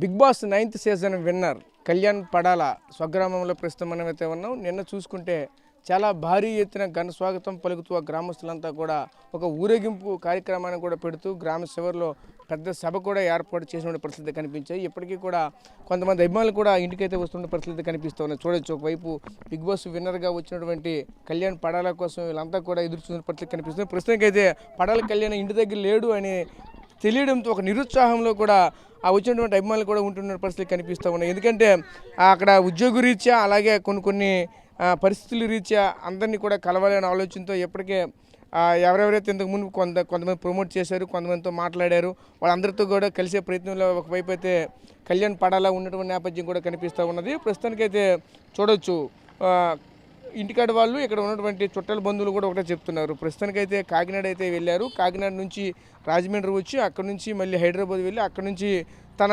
Big Boss 9th season winner Kalyan Padala స్వగ్రామంలో ప్రస్తుతం మనమైతే ఉన్నాం. నిన్న చూసుకుంటే చాలా భారీ ఎత్తున ఘన స్వాగతం పలుకుతూ ఆ గ్రామస్తులంతా కూడా ఒక ఊరేగింపు కార్యక్రమాన్ని కూడా పెడుతూ గ్రామ శివర్లో పెద్ద సభ కూడా ఏర్పాటు చేసిన పరిస్థితి కనిపించాయి. ఇప్పటికీ కూడా కొంతమంది అభిమానులు కూడా ఇంటికైతే వస్తున్న పరిస్థితి కనిపిస్తూ ఉన్నాయి. చూడొచ్చు, ఒకవైపు బిగ్ బాస్ విన్నర్గా వచ్చినటువంటి కళ్యాణ్ పడాల కోసం వీళ్ళంతా కూడా ఎదురు చూసిన పరిస్థితి కనిపిస్తుంది. ప్రస్తుతానికైతే పడాల కళ్యాణ్ ఇంటి దగ్గర లేడు అని తెలియడంతో ఒక నిరుత్సాహంలో కూడా ఆ వచ్చినటువంటి అభిమానులు కూడా ఉంటున్న పరిస్థితి కనిపిస్తూ ఉన్నాయి. ఎందుకంటే అక్కడ ఉద్యోగ రీత్యా అలాగే కొన్ని పరిస్థితుల రీత్యా అందరినీ కూడా కలవాలనే ఆలోచనతో ఎప్పటికే ఎవరెవరైతే ఇంతకుముందు కొంతమంది ప్రమోట్ చేశారు, కొంతమందితో మాట్లాడారు, వాళ్ళందరితో కూడా కలిసే ప్రయత్నంలో ఒకవైపు అయితే కళ్యాణ్ పడాలా ఉన్నటువంటి నేపథ్యం కూడా కనిపిస్తూ ఉన్నది. ప్రస్తుతానికైతే చూడవచ్చు ఇంటికాడ వాళ్ళు ఇక్కడ ఉన్నటువంటి చుట్టాల బంధువులు కూడా ఒకటే చెప్తున్నారు. ప్రస్తుతానికైతే కాకినాడ అయితే వెళ్ళారు. కాకినాడ నుంచి రాజమండ్రి వచ్చి అక్కడ నుంచి మళ్ళీ హైదరాబాద్ వెళ్ళి అక్కడ నుంచి తన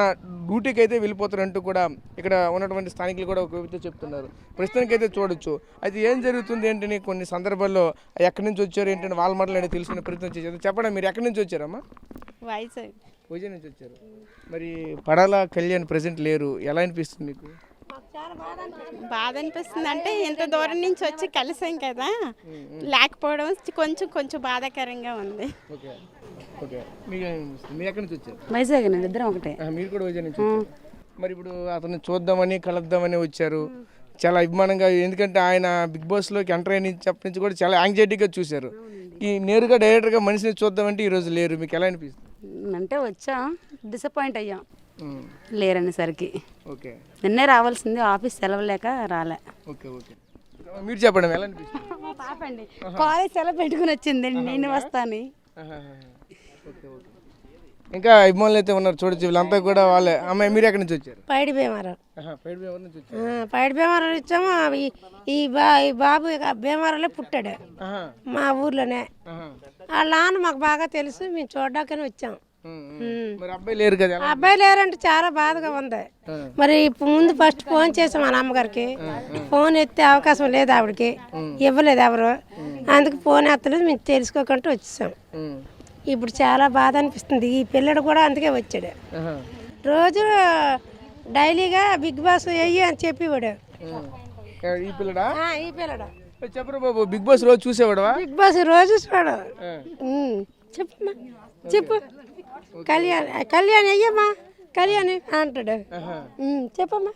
డ్యూటీకి అయితే వెళ్ళిపోతారంటూ కూడా ఇక్కడ ఉన్నటువంటి స్థానికులు కూడా ఒకవైపు చెప్తున్నారు. ప్రస్తుతానికైతే చూడొచ్చు. అయితే ఏం జరుగుతుంది ఏంటని కొన్ని సందర్భాల్లో ఎక్కడి నుంచి వచ్చారు ఏంటంటే వాళ్ళ మాటలు తెలుసుకునే ప్రయత్నం చేశారు. చెప్పండి, మీరు ఎక్కడి నుంచి వచ్చారమ్మా? వైజాగ్ నుంచి వచ్చారు. మరి పడాల కళ్యాణ్ ప్రెసెంట్ లేరు, ఎలా అనిపిస్తుంది మీకు? బాధ అనిపిస్తుంది. అంటే ఇంత దూరం నుంచి వచ్చి కలిసాం కదా, లేకపోవడం కొంచెం బాధాకరంగా ఉంది. వైజాగ్ ఇద్దరం ఒకటే. మీరు కూడా వైజాగ్ నుంచి వచ్చారు. మరి ఇప్పుడు అతను చూద్దామని కలుద్దామని వచ్చారు చాలా అభిమానంగా. ఎందుకంటే ఆయన బిగ్ బాస్లోకి ఎంటర్ అయినప్పటి నుంచి కూడా చాలా యాంగ్జైటీగా చూశారు. ఈ నేరుగా డైరెక్టర్గా మనిషిని చూద్దామంటే ఈరోజు లేరు, మీకు ఎలా అనిపిస్తుంది? అంటే వచ్చాం, డిసప్పాయింట్ అయ్యాం లేరనేసరికి. ఓకే, నిన్నే రావాల్సింది, ఆఫీస్ సెలవు లేక రాలే. ఓకే ఓకే, మీరు చెప్పండి ఎలా అనిపిస్తుంది? పాపండి కాలేజ్ సెలవు పెట్టుకుని వచ్చింది, నేను వస్తాను. ఓకే ఓకే, ఇంకా అభిమానులు అయితే ఉన్నారు చూడొచ్చు, వీళ్ళంతా కూడా వాళ్ళే. అమ్మాయి మీరు ఎక్కడి నుంచి వచ్చారు? పైడి భీమారం. పైడి భీమారం ఇచ్చాము. ఈ బాబు భీమారంలో పుట్టాడు, మా ఊర్లోనే. వాళ్ళ నాన్న మాకు బాగా తెలుసు, మేము చూడడానికని వచ్చాం. అబ్బాయి లేరు కదా? అబ్బాయి లేరంటే చాలా బాధగా ఉంది. మరి ముందు ఫస్ట్ ఫోన్ చేసాం మా నాన్నగారికి, ఫోన్ ఎత్తే అవకాశం లేదు, ఆవిడకి ఇవ్వలేదు ఎవరు, అందుకు ఫోన్ ఎత్తలేదు, మేము తెలుసుకోకుండా వచ్చేసాం. ఇప్పుడు చాలా బాధ అనిపిస్తుంది. ఈ పిల్లడు కూడా అందుకే వచ్చాడు. రోజు డైలీగా బిగ్ బాస్ అయ్యి అని చెప్పేవాడు. ఈ పిల్లడా? ఈ పిల్లడు చెప్పరు బాబు, బిగ్ బాస్ రోజు చూసేవాడు? బిగ్ బాస్ రోజు చూసాడు. చెప్పమ్మా, చెప్పు. కళ్యాణ్ అయ్యమ్మా, కళ్యాణ్ అంటాడు. చెప్పమ్మా,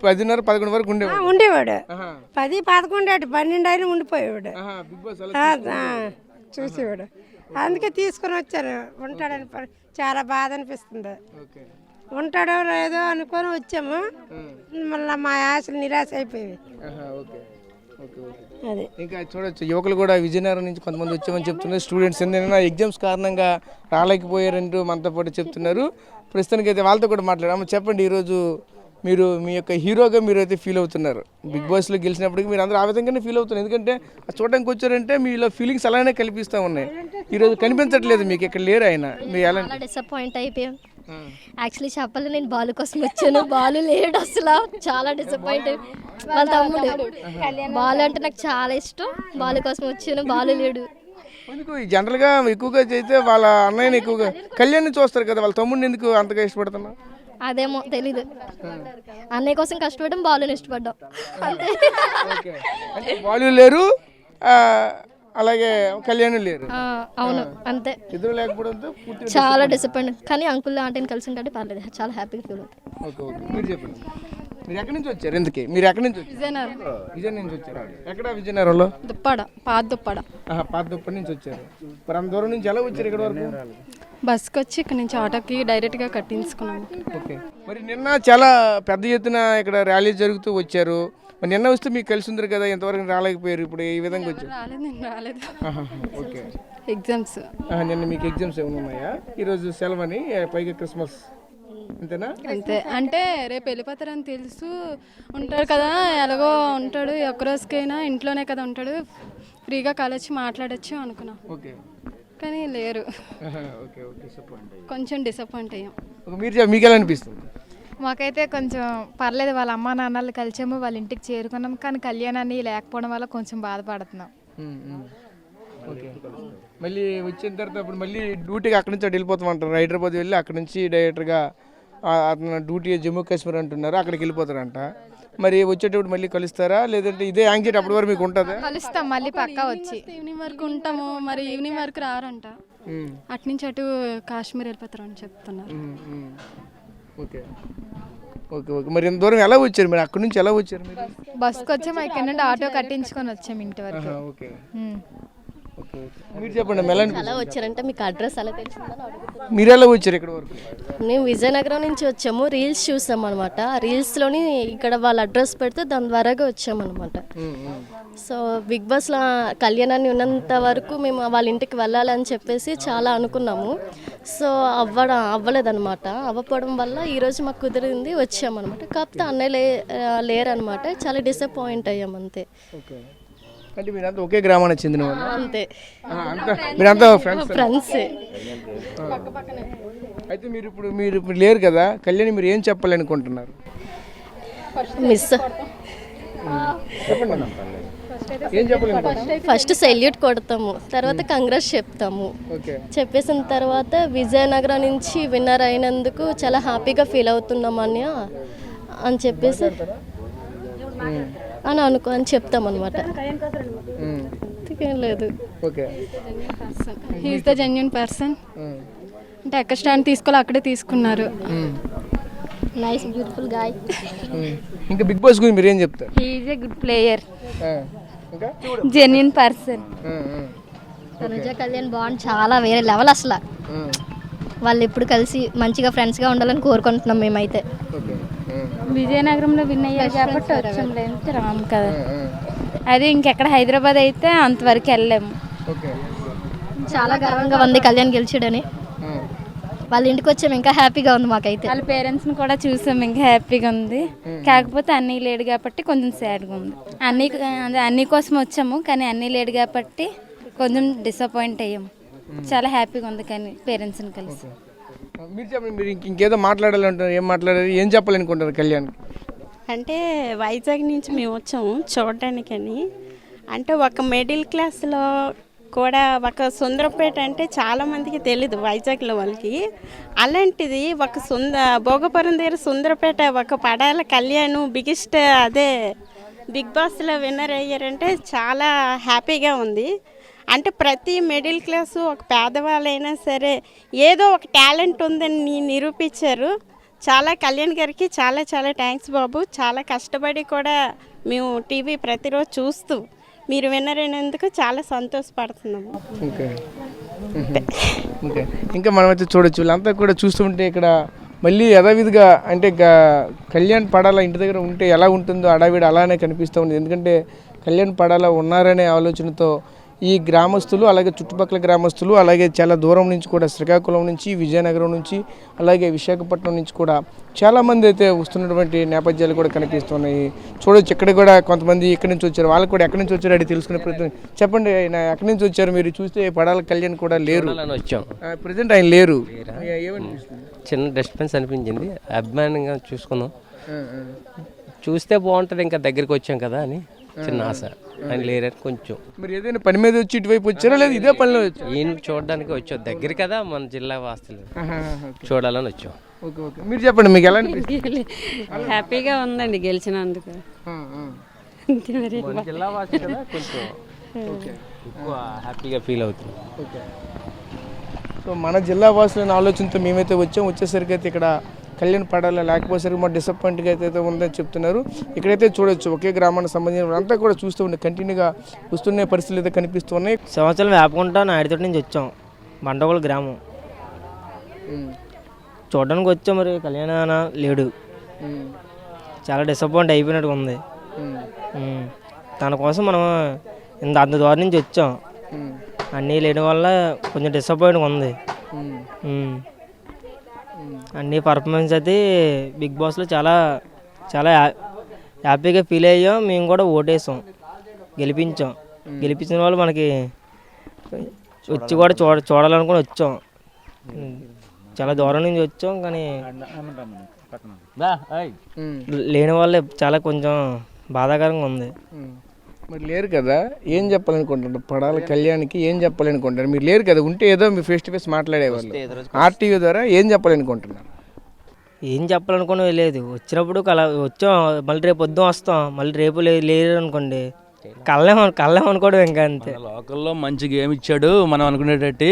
10:30-11 వరకు ఉండేవాడు. 10-11 12 అయినా ఉండిపోయేవాడు, చూసేవాడు. అందుకే తీసుకొని వచ్చాను. ఉంటాడని చాలా బాధ అనిపిస్తుంది. ఉంటాడో లేదో అనుకొని వచ్చాము, మళ్ళీ మా ఆశలు నిరాశ అయిపోయాయి. అదే ఇంకా చూడొచ్చు, యువకులు కూడా విజయనగరం నుంచి కొంతమంది వచ్చామని చెప్తున్నారు. స్టూడెంట్స్ ఏంటంటే ఎగ్జామ్స్ కారణంగా రాలేకపోయారంటూ మనతో పాటు చెప్తున్నారు. ప్రస్తుతానికి అయితే వాళ్ళతో కూడా మాట్లాడాము. చెప్పండి, ఈరోజు మీరు మీ యొక్క హీరోగా మీరు అయితే ఫీల్ అవుతున్నారు. బిగ్ బాస్లో గెలిచినప్పటికీ మీరు అందరూ ఆ విధంగానే ఫీల్ అవుతున్నారు. ఎందుకంటే చూడడానికి వచ్చారంటే మీలో ఫీలింగ్స్ అలానే కనిపిస్తూ ఉన్నాయి. ఈరోజు కనిపించట్లేదు, మీకు ఇక్కడ లేరు ఆయన. మీరు ఎలా డిసప్పాయింట్ అయిపోయాం. యాక్చువల్లీ చెప్పాలి, నేను బాలు కోసం వచ్చాను, బాలు లేడు అసలు. చాలా డిసప్పాయింట్. వాళ్ళ తమ్ముడు బాలు అంటే నాకు చాలా ఇష్టం, బాలు కోసం వచ్చాను, బాలు లేడు. ఎందుకు జనరల్గా ఎక్కువగా అయితే వాళ్ళ అన్నయ్యని ఎక్కువగా కళ్యాణ్ చూస్తారు కదా, వాళ్ళ తమ్ముడిని ఎందుకు అంతగా ఇష్టపడుతున్నా? అదేమో తెలీదు. అన్నయ్య కోసం కష్టపడడం, బాలుని ఇష్టపడ్డాం అంతే. బాలు లేరు, అలాగే కళ్యాణ్ లేరు. అవును, అంతే. ఇద్దరు లేకపోవడంతో చాలా డిసప్పాయింట్. కానీ అంకుల్ ఆంటీని కలిసి ఉంటే పర్లేదు, చాలా హ్యాపీగా ఫీల్ అవుతుంది. ఓకే ఓకే, మీరు చెప్పండి, మీరు ఎక్కడి నుంచి వచ్చారు? ఎందుకే మీరు ఎక్కడి నుంచి వచ్చారు? విజయనగరం నుంచి వచ్చారు. ఎక్కడ విజయనగరంలో? దుప్పాడ, పాత దుప్పాడ. పాత దుప్పటి నుంచి వచ్చారు. మరి అంత దూరం నుంచి ఎలా వచ్చారు ఇక్కడ వరకు? బస్కి వచ్చి ఇక్కడ నుంచి ఆటోకి డైరెక్ట్గా కట్టించుకున్నాము. ఓకే, మరి నిన్న చాలా పెద్ద ఎత్తున ఇక్కడ ర్యాలీ జరుగుతూ వచ్చారు. మరి నిన్న వస్తే మీకు కలిసి ఉంది కదా, ఎంతవరకు రాలేకపోయారు, ఇప్పుడు ఈ విధంగా వచ్చారు? రాలేదు. ఓకే, ఎగ్జామ్స్ నిన్న మీకు ఎగ్జామ్స్ ఏమైనా ఉన్నాయా? ఈరోజు సెలవు అని, పైగా క్రిస్మస్, అంతేనా? అంతే. అంటే రేపు వెళ్ళిపోతారని తెలుసు, ఉంటాడు కదా, ఎలాగో ఉంటాడు, ఒక్కరోజుకైనా ఇంట్లోనే కదా ఉంటాడు, ఫ్రీగా కాలేజ్ మాట్లాడచ్చు అనుకున్నా. ఓకే, కానీ లేరు. కొంచెం డిసప్పాయింట్ అయ్యాం. మీకు ఎలా అనిపిస్తుంది? మాకైతే కొంచెం పర్లేదు, వాళ్ళ అమ్మా నాన్నలు కలిసాము, వాళ్ళ ఇంటికి చేరుకున్నాం, కానీ కళ్యాణాన్ని లేకపోవడం వల్ల కొంచెం బాధపడుతున్నాం. మళ్ళీ వచ్చిన తర్వాత అప్పుడు మళ్ళీ డ్యూటీకి అక్కడి నుంచి అటు వెళ్ళిపోతామంటారు. హైదరాబాద్ వెళ్ళి అక్కడి నుంచి డైరెక్ట్గా అతను డ్యూటీ జమ్మూ కాశ్మీర్ అంటున్నారు, అక్కడికి వెళ్ళిపోతారంట. మరి వచ్చేటప్పుడు మళ్ళీ కలుస్తారా, లేదంటే ఇదే యాంగ్జైటీ అప్పటి వరకు మీకు ఉంటుందా? కలుస్తాం మళ్ళీ పక్కా వచ్చి. ఈవినింగ్ వరకు ఉంటాము, మరి ఈవినింగ్ వరకు రారంట. అటు నుంచి అటు కాశ్మీర్ వెళ్ళిపోతారు అని చెప్తున్నారు. Okay okay okay. మరి ఇంత దూరం ఎలా వచ్చారు మీరు? అక్కడి నుంచి ఎలా వచ్చారు మీరు? బస్కి వచ్చాము, ఇక్కడ నుండి ఆటో కట్టించుకొని వచ్చాము ఇంటి వరకు. Okay okay okay. మీరు చెప్పండి మెలాని, ఎలా వచ్చారంటే మీకు అడ్రస్ ఎలా తెలిసిందని అడుగుతున్నాను. మీరు ఎలా వచ్చారు ఇక్కడ వరకు? మేము విజయనగరం నుంచి వచ్చాము, రీల్స్ చూసాం అనమాట. రీల్స్లోని ఇక్కడ వాళ్ళ అడ్రస్ పెడితే దాని ద్వారాగా వచ్చామన్నమాట. సో బిగ్ బాస్లో కళ్యాణాన్ని ఉన్నంత వరకు మేము వాళ్ళ ఇంటికి వెళ్ళాలని చెప్పేసి చాలా అనుకున్నాము. సో అవ్వలేదన్నమాట. అవ్వకపోవడం వల్ల ఈరోజు మాకు కుదిరింది, వచ్చామన్నమాట. కాకపోతే అన్నయ్య లేరనమాట. చాలా డిసప్పాయింట్ అయ్యాం అంతే. ఓకే. అంటే మీరంతా ఒకే గ్రామానికి చెందిన వాళ్ళు? అంతే, మీరంతా ఫ్రెండ్స్? ఫ్రెండ్స్. అయితే మీరు ఇప్పుడు లేరు కదా, కళ్యాణి మీరు ఏం చెప్పాలనుకుంటున్నారు? మిస్ చెప్పండి అన్న. ఏం చెప్పాలనుకుంటున్నారు? ఫస్ట్ సెల్యూట్ కొడతాము, తర్వాత కంగ్రెస్ చెప్తాము. ఓకే. చెప్పేసిన తర్వాత విజయనగరం నుంచి విన్నర్ అయినందుకు చాలా హ్యాపీగా ఫీల్ అవుతున్నామని అని చెప్పేసి అని చెప్తామన్నమాట. లేదు. Okay. He is the genuine person. అంటే ఎక్కడ స్టాండ్ తీసుకోవాలో అక్కడే తీసుకున్నారు. Nice beautiful guy. ఇంకా బిగ్ బాస్ గురించి మీరు ఏం చెప్తారు? He is a good player, ఇంకా genuine person. Tanuja Kalyan bond చాలా వేరే లెవెల్ అసలు. వాళ్ళు ఇప్పుడు కలిసి మంచిగా ఫ్రెండ్స్గా ఉండాలని కోరుకుంటున్నాం మేమైతే. విజయనగరంలో విన్ అయ్యారు కాబట్టి వచ్చాం, లేదంటే రాము కదా. అదే ఇంకెక్కడ హైదరాబాద్ అయితే అంతవరకు వెళ్ళాము. చాలా గర్వంగా ఉంది కళ్యాణ్ గెలిచాడని. వాళ్ళ ఇంటికి వచ్చాము, ఇంకా హ్యాపీగా ఉంది మాకైతే. వాళ్ళ పేరెంట్స్ని కూడా చూసాం, ఇంకా హ్యాపీగా ఉంది. కాకపోతే అన్నీ లేడు కాబట్టి కొంచెం సాడ్గా ఉంది. అన్నీ కోసం వచ్చాము, కానీ అన్నీ లేడు కాబట్టి కొంచెం డిసప్పాయింట్ అయ్యాము. చాలా హ్యాపీగా ఉంది కానీ పేరెంట్స్ని కలిసి. మీరు చెప్పండి, మీరు ఇంకేదో మాట్లాడాలంటారు, ఏం మాట్లాడారు, ఏం చెప్పాలనుకుంటారు కళ్యాణ్? అంటే వైజాగ్ నుంచి మేము వచ్చాము చూడడానికని. అంటే ఒక మిడిల్ క్లాస్లో కూడా ఒక సుందరపేట అంటే చాలామందికి తెలీదు వైజాగ్లో వాళ్ళకి. అలాంటిది ఒక భోగపురం దగ్గర సుందరపేట ఒక పడాల కళ్యాణ్ బిగ్గెస్ట్ అదే బిగ్ బాస్లో విన్నర్ అయ్యారంటే చాలా హ్యాపీగా ఉంది. అంటే ప్రతి మిడిల్ క్లాసు ఒక పేదవాళ్ళైనా సరే ఏదో ఒక టాలెంట్ ఉందని నిరూపించారు. చాలా కళ్యాణ్ గారికి చాలా చాలా థ్యాంక్స్ బాబు. చాలా కష్టపడి కూడా మేము టీవీ ప్రతిరోజు చూస్తూ మీరు విన్నర్ అయినందుకు చాలా సంతోషపడుతున్నాము. Okay okay. ఇంకా మనమైతే చూడొచ్చు, వీళ్ళంతా కూడా చూస్తుంటే ఇక్కడ మళ్ళీ యథావిధిగా అంటే కళ్యాణ్ పడాల ఇంటి దగ్గర ఉంటే ఎలా ఉంటుందో అడావిడ అలానే కనిపిస్తూ ఉంది. ఎందుకంటే కళ్యాణ్ పడాల ఉన్నారనే ఆలోచనతో ఈ గ్రామస్తులు, అలాగే చుట్టుపక్కల గ్రామస్తులు, అలాగే చాలా దూరం నుంచి కూడా శ్రీకాకుళం నుంచి, విజయనగరం నుంచి, అలాగే విశాఖపట్నం నుంచి కూడా చాలామంది అయితే వస్తున్నటువంటి నేపథ్యాలు కూడా కనిపిస్తున్నాయి. చూడొచ్చు ఇక్కడ కూడా కొంతమంది ఎక్కడి నుంచి వచ్చారు, వాళ్ళకి కూడా ఎక్కడి నుంచి వచ్చారు అది తెలుసుకునే ప్రయత్నం. చెప్పండి, ఆయన ఎక్కడి నుంచి వచ్చారు? మీరు చూస్తే పడాల కళ్యాణ్ కూడా లేరు, ప్రజెంట్ ఆయన లేరు. ఏమనిపిస్తుంది? చిన్న డిస్టర్బెన్స్ అనిపించింది, అభిమానంగా చూసుకున్నాం. చూస్తే బాగుంటుంది, ఇంకా దగ్గరికి వచ్చాం కదా అని చిన్న ఆశ. ఆయన లేరని కొంచెం. మీరు ఏదైనా పని మీద వచ్చి ఇటువైపు వచ్చారా, లేదా ఇదే పనిలో వచ్చారు? ఈయన చూడడానికి వచ్చాం, దగ్గర కదా మన జిల్లా వాస్తులు చూడాలని వచ్చాం. Okay okay. మీరు చెప్పండి, మీకు ఎలా అనిపిస్తుంది? హ్యాపీగా ఉందండి గెలిచినందుకు. మన జిల్లా వాసి కదా కొంచెం ఎక్కువ హ్యాపీగా ఫీల్ అవుతుంది. ఓకే. సో మన జిల్లా వాసులైన ఆలోచనతో మేమైతే వచ్చేసరికి అయితే ఇక్కడ కళ్యాణ్ పడాలి, లేకపోతే మా డిసప్పాయింట్గా అయితే ఉందని చెప్తున్నారు. ఇక్కడైతే చూడొచ్చు ఒకే గ్రామానికి సంబంధించిన అంతా కూడా చూస్తూ ఉండే కంటిన్యూగా వస్తున్న పరిస్థితులు అయితే కనిపిస్తూ ఉన్నాయి. సంవత్సరం వేపకుంటా నాయుడుతోటి నుంచి వచ్చాం, బండగోళ గ్రామం చూడడానికి వచ్చాం. మరి కళ్యాణ్ అన్న లేడు, చాలా డిసప్పాయింట్ అయిపోయినట్టుగా ఉంది. తన కోసం మనం అంత దూరం నుంచి వచ్చాం, అన్నీ లేని వల్ల కొంచెం డిసప్పాయింట్గా ఉంది. అన్ని పర్ఫార్మెన్స్ అయితే బిగ్ బాస్లో చాలా చాలా హ్యాపీగా ఫీల్ అయ్యాం. మేము కూడా ఓటేసాం, గెలిపించిన వాళ్ళు మనకి వచ్చి కూడా చూడాలనుకుని వచ్చాం. చాలా దూరం నుంచి వచ్చాం, కానీ లేని వాళ్ళే చాలా కొంచెం బాధాకరంగా ఉంది. మరి లేరు కదా, ఏం చెప్పాలనుకుంటారు? పడాల కళ్యాణ్కి ఏం చెప్పాలనుకుంటారు? మీరు లేరు కదా, ఉంటే ఏదో మీ ఫేస్ టు ఫేస్ మాట్లాడేవాళ్ళు. ఆర్టీవీ ద్వారా ఏం చెప్పాలనుకుంటున్నారు? ఏం చెప్పాలనుకుని లేదు. వచ్చినప్పుడు వచ్చాం, మళ్ళీ రేపు పొద్దున వస్తాం, మళ్ళీ రేపు లేరు అనుకోండి, కళ్ళేం అనుకోవడం ఇంకా అంతే. లోకల్లో మంచి గేమ్ ఇచ్చాడు మనం అనుకునేటట్టు,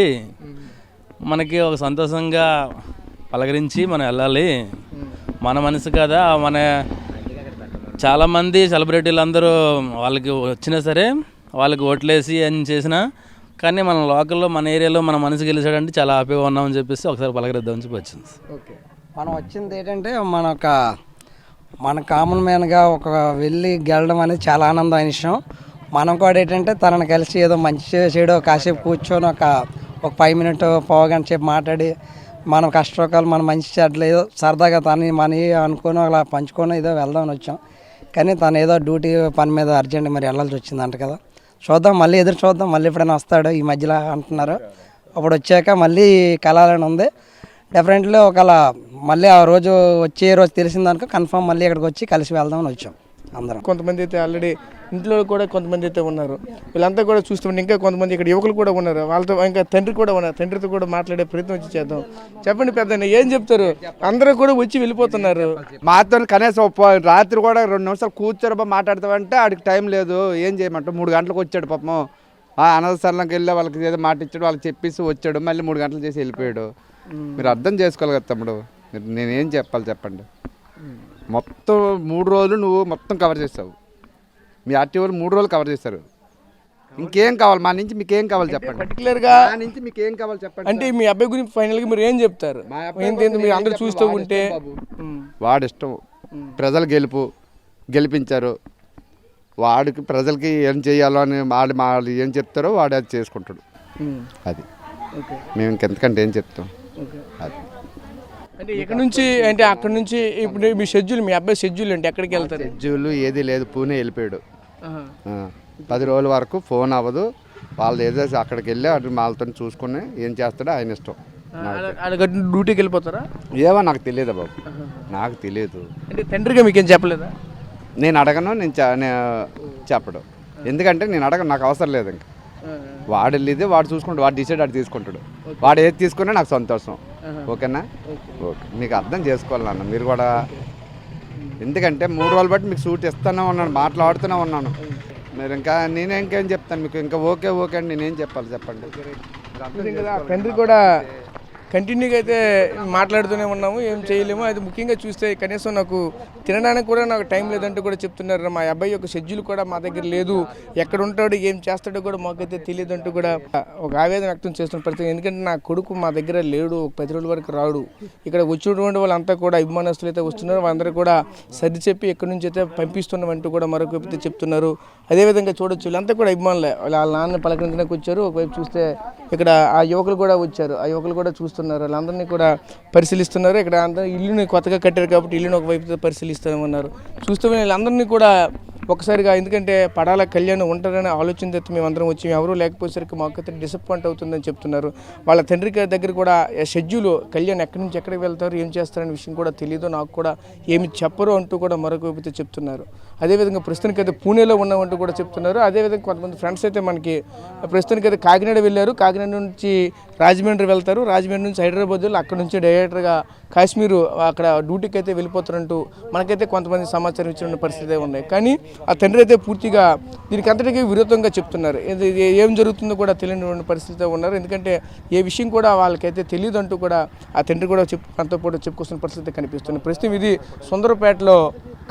మనకి ఒక సంతోషంగా పలకరించి మనం వెళ్ళాలి. మన మనసు కదా, మన చాలామంది సెలబ్రిటీలు అందరూ వాళ్ళకి వచ్చినా సరే వాళ్ళకి ఓట్లేసి అని చేసినా కానీ మన లోకల్లో మన ఏరియాలో మన మనసు గెలిచాడంటే చాలా హ్యాపీగా ఉన్నామని చెప్పేసి ఒకసారి పలకరిద్దామని చెప్పి వచ్చింది. ఓకే, మనం వచ్చింది ఏంటంటే మన కామన్ మ్యాన్గా వెళ్ళి గెలడం అనేది చాలా ఆనందమైన విషయం. మనం కూడా ఏంటంటే తనని కలిసి ఏదో మంచి చేయడం, కాసేపు కూర్చొని ఒక 5 మినిట్ పావుగంట సేపు మాట్లాడి మన కష్టసుఖాలు మన మంచి చెడ్డలు ఏదో సరదాగా మన అనుకొని అలా పంచుకొని ఏదో వెళ్దామని వచ్చాం. కానీ తను ఏదో డ్యూటీ పని మీద అర్జెంట్ మరి వెళ్ళాల్సి వచ్చిందంట కదా. చూద్దాం, మళ్ళీ ఎదురు చూద్దాం, మళ్ళీ ఎప్పుడైనా వస్తాడు ఈ మధ్యలో అంటున్నారు. అప్పుడు వచ్చాక మళ్ళీ కలాలని ఉంది. డెఫినెట్లీ ఒకవేళ మళ్ళీ ఆ రోజు వచ్చే రోజు తెలిసిందనుకో కన్ఫామ్ మళ్ళీ ఇక్కడికి వచ్చి కలిసి వెళ్దామని వచ్చాం అందరం. కొంతమంది అయితే ఆల్రెడీ ఇంట్లో కూడా కొంతమంది అయితే ఉన్నారు. వీళ్ళంతా కూడా చూస్తుంటే ఇంకా కొంతమంది ఇక్కడ యువకులు కూడా ఉన్నారు, వాళ్ళతో ఇంకా తండ్రి కూడా ఉన్నారు. తండ్రితో కూడా మాట్లాడే ప్రయత్నం వచ్చి చేద్దాం. చెప్పండి పెద్ద, ఏం చెప్తారు? అందరూ కూడా వచ్చి వెళ్ళిపోతున్నారు. మాతో కనీసం రాత్రి కూడా 2 నిమిషాలు కూర్చొని మాట్లాడతామంటే ఆడికి టైం లేదు. ఏం చేయమంటావు? 3 గంటలకు వచ్చాడు పాపం. అనాథశాలకు వెళ్ళి వాళ్ళకి ఏదో మాట ఇచ్చాడు, వాళ్ళకి చెప్పేసి వచ్చాడు, మళ్ళీ 3 గంటలు చేసి వెళ్ళిపోయాడు. మీరు అర్థం చేసుకోవాలి కదా తమ్ముడు. నేనేం చెప్పాలి చెప్పండి? మొత్తం 3 రోజులు నువ్వు మొత్తం కవర్ చేస్తావు. మీ ఆర్టీఓలు 3 రోజులు కవర్ చేస్తారు. ఇంకేం కావాలి మా నుంచి? మీకేం కావాలి చెప్పండి? పర్టికులర్గా మా నుంచి మీకేం కావాలి చెప్పండి? అంటే మీ అబ్బాయి గురించి ఫైనల్గా మీరు ఏం చెప్తారు? మీరు అందరూ చూస్తూ ఉంటే వాడిష్టం, ప్రజలు గెలిపించారు, వాడికి ప్రజలకి ఏం చేయాలో అని వాళ్ళు ఏం చెప్తారో వాడు అది చేసుకుంటాడు. అది మేము ఇంకెంతకంటే ఏం చెప్తాం. అది అంటే ఎక్కడి నుంచి అంటే అక్కడ నుంచి ఇప్పుడు మీ షెడ్యూల్, మీ అబ్బాయి షెడ్యూల్ అంటే ఎక్కడికి వెళ్తారు? షెడ్యూల్ ఏది లేదు, పూణే వెళ్ళిపోయాడు. 10 రోజుల వరకు ఫోన్ అవ్వదు. వాళ్ళు ఏదో అక్కడికి వెళ్ళి అటు వాళ్ళతో చూసుకుని ఏం చేస్తాడో ఆయన ఇష్టం. డ్యూటీకి వెళ్ళిపోతారా? ఏమో నాకు తెలియదా బాబు, నాకు తెలియదు. అంటే తండ్రిగా మీకేం చెప్పలేదా? నేను అడగను, నేను చెప్పడు. ఎందుకంటే నేను అడగను, నాకు అవసరం లేదు. ఇంకా వాడు వెళ్ళేది వాడు చూసుకుంటాడు, వాడు డిసైడ్ వాడు తీసుకుంటాడు. వాడు ఏది తీసుకున్నా నాకు సంతోషం. ఓకేనా? ఓకే, మీకు అర్థం చేసుకోవాలన్న మీరు కూడా. ఎందుకంటే 3 రోజులు బట్టి మీకు సూట్ ఇస్తూనే ఉన్నాను, మాట్లాడుతూనే ఉన్నాను. మీరు ఇంకా నేనే ఇంకేం చెప్తాను మీకు? ఇంకా ఓకే అండి, నేనేం చెప్పాలి చెప్పండి? తండ్రి కూడా కంటిన్యూగా అయితే మాట్లాడుతూనే ఉన్నాము, ఏం చేయలేము. అది ముఖ్యంగా చూస్తే కనీసం నాకు తినడానికి కూడా నాకు టైం లేదంటూ కూడా చెప్తున్నారు. మా అబ్బాయి యొక్క షెడ్యూల్ కూడా మా దగ్గర లేదు, ఎక్కడ ఉంటాడో ఏం చేస్తాడో కూడా మాకైతే తెలియదంటూ కూడా ఒక ఆవేదన వ్యక్తం చేస్తున్న పరిస్థితి. ఎందుకంటే నా కొడుకు మా దగ్గర లేడు, 10 రోజుల వరకు రాడు. ఇక్కడ వచ్చినటువంటి వాళ్ళంతా కూడా అభిమానస్తులు అయితే వస్తున్నారు, వాళ్ళందరూ కూడా సర్ది చెప్పి ఎక్కడి నుంచి అయితే పంపిస్తున్నామంటూ కూడా మరొక వైపు చెప్తున్నారు. అదేవిధంగా చూడొచ్చు, వీళ్ళంతా కూడా అభిమానులే. వాళ్ళ నాన్న పలకరించడానికి వచ్చారు. ఒకవైపు చూస్తే ఇక్కడ ఆ యువకులు కూడా వచ్చారు, ఆ యువకులు కూడా చూస్తున్నారు, వాళ్ళందరినీ కూడా పరిశీలిస్తున్నారు. ఇక్కడ అందరూ ఇల్లుని కొత్తగా కట్టారు కాబట్టి ఇల్లుని ఒకవైపు పరిశీలిస్తామన్నారు. చూస్తూ వీళ్ళందరినీ కూడా ఒకసారిగా, ఎందుకంటే పడాల కళ్యాణ్ ఉంటారనే ఆలోచన మేమందరం వచ్చి ఎవరూ లేకపోయేసరికి మాకైతే డిసప్పాయింట్ అవుతుందని చెప్తున్నారు. వాళ్ళ తండ్రి దగ్గర కూడా షెడ్యూల్ కళ్యాణ్ ఎక్కడి నుంచి ఎక్కడికి వెళ్తారు, ఏం చేస్తారనే విషయం కూడా తెలియదు, నాకు కూడా ఏమి చెప్పరు అంటూ కూడా మరొక వైపు చెప్తున్నారు. అదేవిధంగా ప్రస్తుతానికైతే పూణేలో ఉన్నామంటూ కూడా చెప్తున్నారు. అదేవిధంగా కొంతమంది ఫ్రెండ్స్ అయితే మనకి ప్రస్తుతానికైతే కాకినాడ వెళ్ళారు, కాకినాడ నుంచి రాజమండ్రి వెళ్తారు, రాజమండ్రి నుంచి హైదరాబాద్ వెళ్ళి అక్కడ నుంచి డైరెక్ట్గా కాశ్మీరు అక్కడ డ్యూటీకి అయితే వెళ్ళిపోతారంటూ మనకైతే కొంతమంది సమాచారం ఇచ్చిన పరిస్థితి ఉన్నాయి. కానీ ఆ తండ్రి అయితే పూర్తిగా దీనికి అంతటికీ విరుద్ధంగా చెప్తున్నారు. ఏం జరుగుతుందో కూడా తెలియని పరిస్థితిలో ఉన్నారు. ఎందుకంటే ఏ విషయం కూడా వాళ్ళకైతే తెలియదు అంటూ కూడా ఆ తండ్రి కూడా మనతో పాటు చెప్పుకొస్తున్న పరిస్థితి కనిపిస్తుంది. ప్రస్తుతం ఇది సుందరపేటలో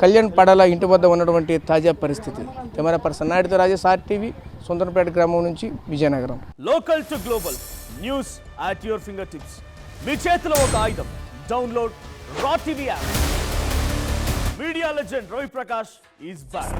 కళ్యాణ్ పడాల ఇంటి వద్ద ఉన్నటువంటి తాజా పరిస్థితి. కెమెరా పర్సన్ నాయుడుతో రాజేష్, RTV, సుందరపేట గ్రామం నుంచి Vizianagaram. Local to global news at your finger tips. మీ చేతిలో ఒక ఆయుధం. Download raw TV app. Media legend Ravi Prakash is back.